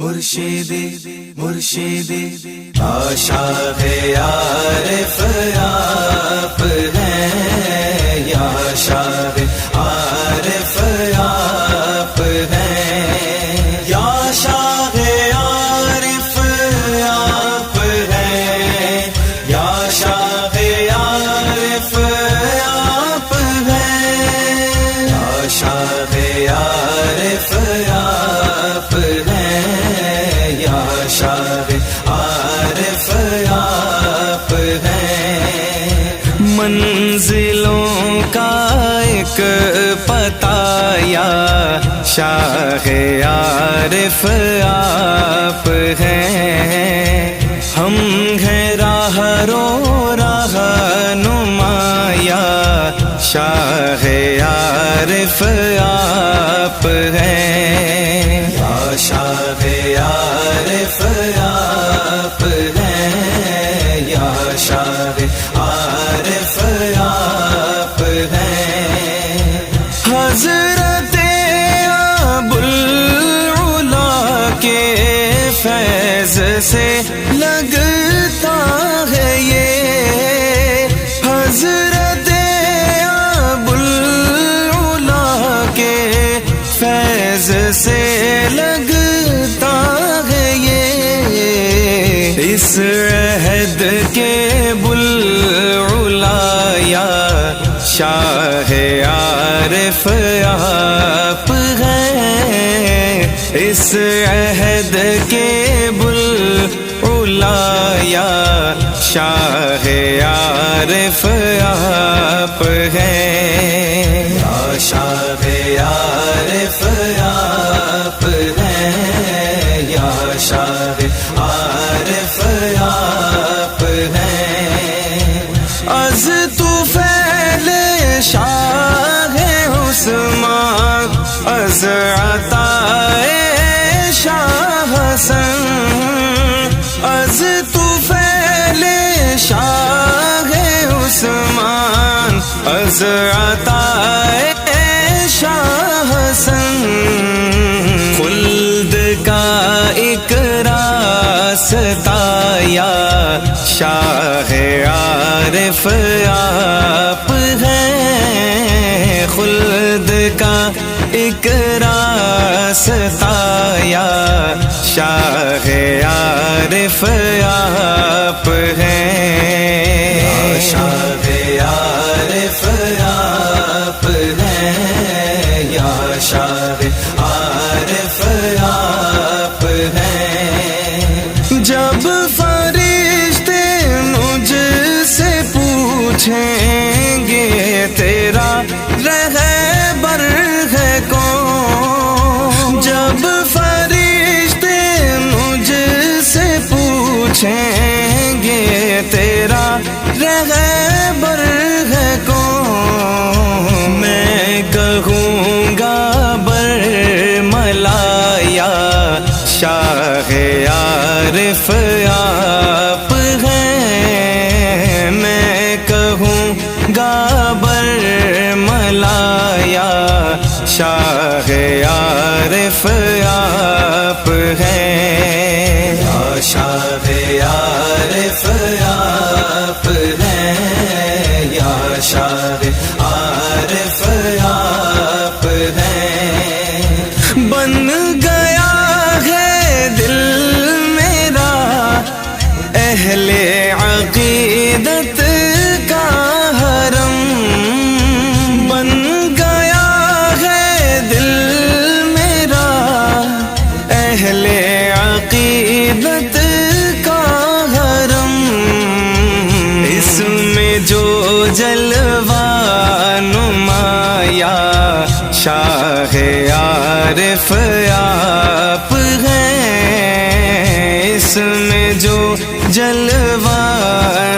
مرشدی مرشدی عاشق عارف آپ ہیں، یا عاشق عارف آپ ہیں، یا عاشق عارف آپ ہیں، یا عاشق عارف آپ ہیں، یا عاشق عارف آپ ہیں، یا عاشق عارف آپ ہیں۔ منزلوں کا ایک پتہ یا شاہ عارف آپ ہیں، ہم ہیں راہ رو رہنما یا شاہ عارف آپ ہیں، یا شاہ عارف آپ ہیں، یا شاہ عارف آپ ہیں۔ حضرت ابوالعلا کے فیض سے لگتا ہے یہ، حضرت ابوالعلا کے فیض سے لگتا ہے یہ، اس عہد کے بلعلا یا شاہ عارف آپ ہیں، اس عہد کے بلعلا یا شاہ عارف آپ ہیں، یا شاہ عارف آپ ہیں، یا شاہ عارف آپ ہیں۔ از طفیل شاہ عثمان، از عطائے شاہ حسن، از طفیل شاہ عثمان، از عطائے شاہ حسن، خلد کا ایک راستہ یا شاہ عارف آپ ہیں، خلد کا ایک راستہ یا شاہ عارف آپ ہیں، یا شاہ عارف آپ ہیں، یا شاہ عارف آپ ہیں۔ جب فرشتے مجھ سے پوچھیں گے تیرا رہبر ہے کون، جب فرشتے مجھ سے پوچھیں گے تیرا رہبر ہے کون، میں کہوں گا برملا یا شاہ عارف آپ ہیں، میں کہوں گا برملا یا شاہ عارف آپ ہیں، یا شاہ عارف آپ ہیں، یا شاہ عارف آپ ہیں۔ بن گیا ہے دل میرا اہل عقیدت کا حرم، بن گیا ہے دل میرا اہل عقیدت کا حرم، اس میں جو جلوہ نمایا شاہ عارف آپ ہیں، اس میں جو جلوہ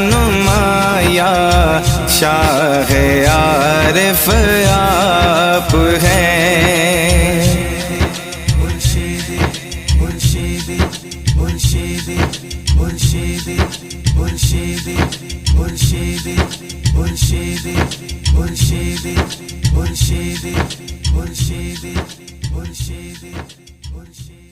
نمایا شاہ عارف آپ ہیں۔ مرشدی مرشدی مرشدی مرشدی مرشدی مرشدی مرشدی مرشدی مرشدی مرشدی مرشدی مرشدی